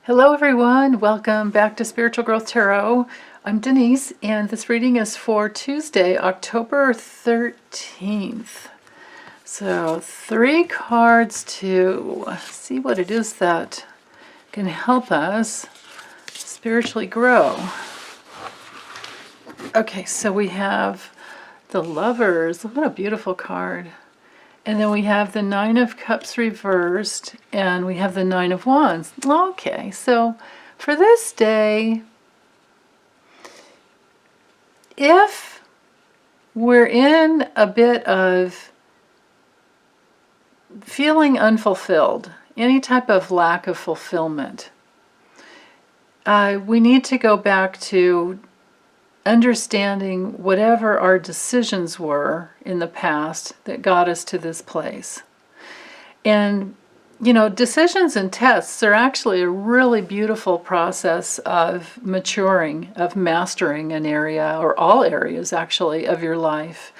Hello everyone, welcome back to Spiritual Growth Tarot. I'm Denise and this reading is for Tuesday, October 13th. So 3 cards to see what it is that can help us spiritually grow. Okay, so we have the Lovers. What a beautiful card. And then we have the Nine of Cups reversed, and we have the Nine of Wands. Okay, so for this day, if we're in a bit of feeling unfulfilled, any type of lack of fulfillment, we need to go back to understanding whatever our decisions were in the past that got us to this place. And, you know, decisions and tests are actually a really beautiful process of maturing, of mastering an area, or all areas actually, of your life.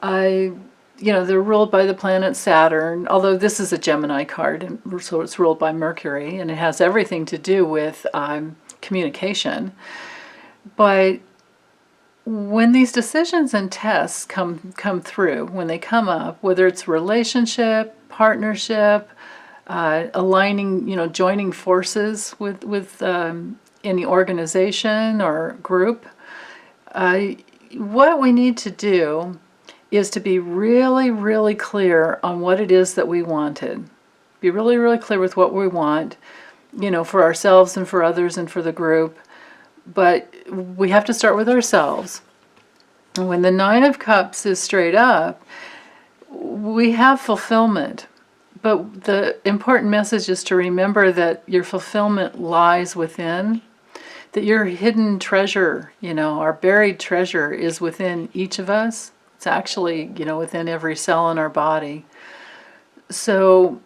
You know, they're ruled by the planet Saturn, although this is a Gemini card, and so it's ruled by Mercury, and it has everything to do with communication. But when these decisions and tests come through, when they come up, whether it's relationship, partnership, aligning, you know, joining forces with any organization or group, what we need to do is to be really, really clear on what it is that we wanted. Be really, really clear with what we want, you know, for ourselves and for others and for the group. But we have to start with ourselves. And when the Nine of Cups is straight up, we have fulfillment. But the important message is to remember that your fulfillment lies within, that your hidden treasure, you know, our buried treasure is within each of us. It's actually, you know, within every cell in our body. So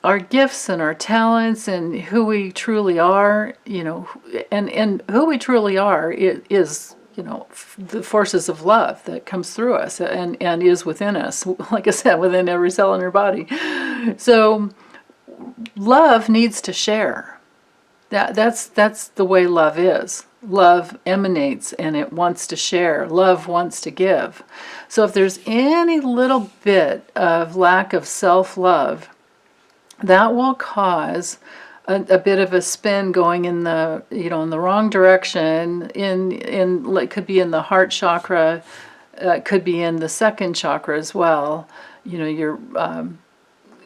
our gifts and our talents and who we truly are, you know, and who we truly are is, you know, the forces of love that comes through us and is within us, like I said, within every cell in our body. So love needs to share. That's the way love is. Love emanates and it wants to share. Love wants to give. So if there's any little bit of lack of self-love, that will cause a bit of a spin going in the, you know, in the wrong direction. It could be in the heart chakra, it could be in the second chakra as well. You know,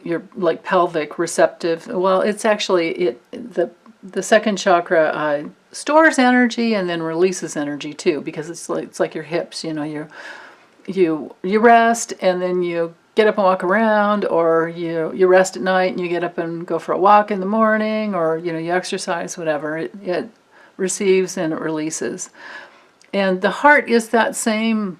your like pelvic receptive. Well, it's actually the second chakra stores energy and then releases energy too, because it's like your hips. You know, you rest and then you get up and walk around, or you rest at night and you get up and go for a walk in the morning, or, you know, you exercise, whatever. It receives and it releases. And the heart is that same,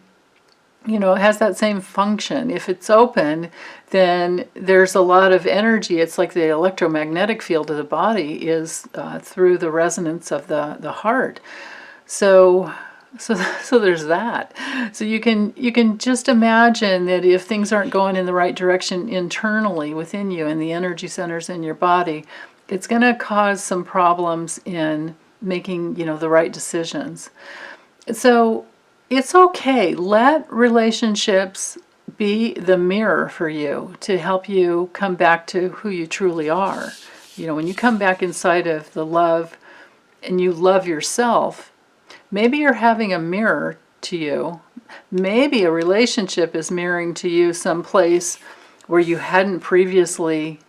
you know, it has that same function. If it's open, then there's a lot of energy. It's like the electromagnetic field of the body is through the resonance of the heart. So there's that. So you can just imagine that if things aren't going in the right direction internally within you and the energy centers in your body, it's going to cause some problems in making, you know, the right decisions. So it's okay. Let relationships be the mirror for you to help you come back to who you truly are. You know, when you come back inside of the love and you love yourself, maybe you're having a mirror to you. Maybe a relationship is mirroring to you someplace where you hadn't previously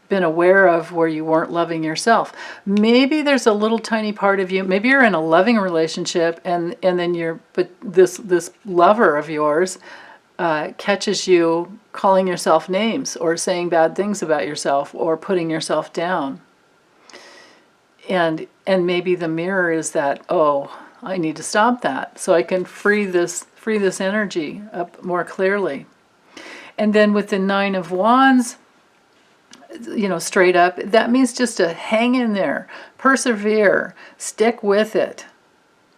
been aware of, where you weren't loving yourself. Maybe there's a little tiny part of you. Maybe you're in a loving relationship and then but this lover of yours catches you calling yourself names or saying bad things about yourself or putting yourself down. And maybe the mirror is that, oh, I need to stop that so I can free this energy up more clearly. And then with the Nine of Wands, you know, straight up, that means just to hang in there, persevere, stick with it.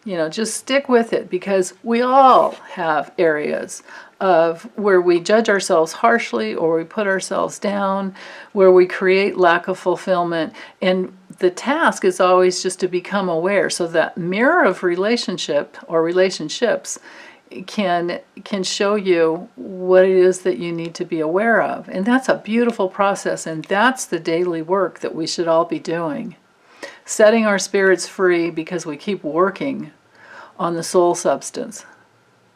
You know, just stick with it, because we all have areas of where we judge ourselves harshly or we put ourselves down, where we create lack of fulfillment. And the task is always just to become aware. So that mirror of relationship or relationships can show you what it is that you need to be aware of. And that's a beautiful process, and that's the daily work that we should all be doing. Setting our spirits free because we keep working on the soul substance.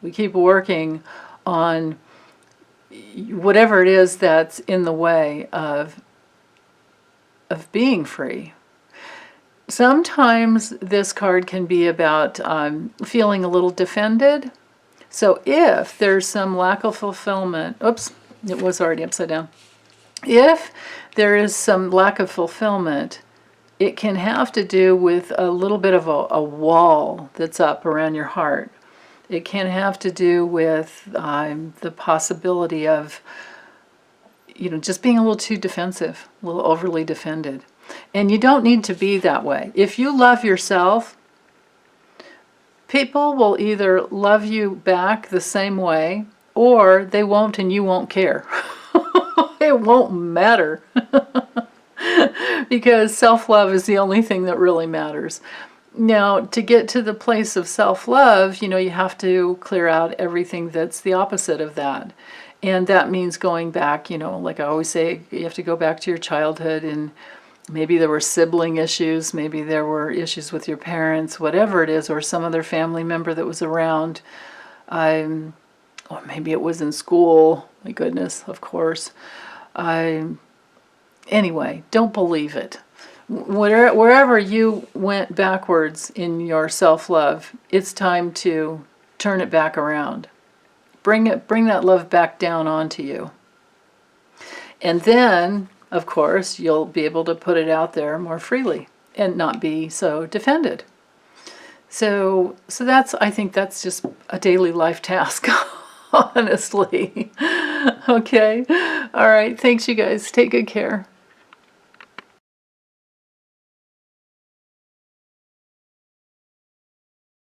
We keep working on whatever it is that's in the way of being free. Sometimes this card can be about feeling a little defended. So if there's some lack of fulfillment, oops, it was already upside down. If there is some lack of fulfillment, it can have to do with a little bit of a wall that's up around your heart. It can have to do with the possibility of, just being a little too defensive, a little overly defended. And you don't need to be that way. If you love yourself, people will either love you back the same way, or they won't and you won't care. It won't matter. Because self-love is the only thing that really matters. Now, to get to the place of self-love, you have to clear out everything that's the opposite of that. And that means going back, like I always say, you have to go back to your childhood, and maybe there were sibling issues, maybe there were issues with your parents, whatever it is, or some other family member that was around. Or maybe it was in school, my goodness, of course. Anyway, don't believe it. Wherever you went backwards in your self-love, it's time to turn it back around. Bring that love back down onto you. And then, of course, you'll be able to put it out there more freely and not be so defended. So I think that's just a daily life task, honestly. Okay. All right. Thanks, you guys. Take good care.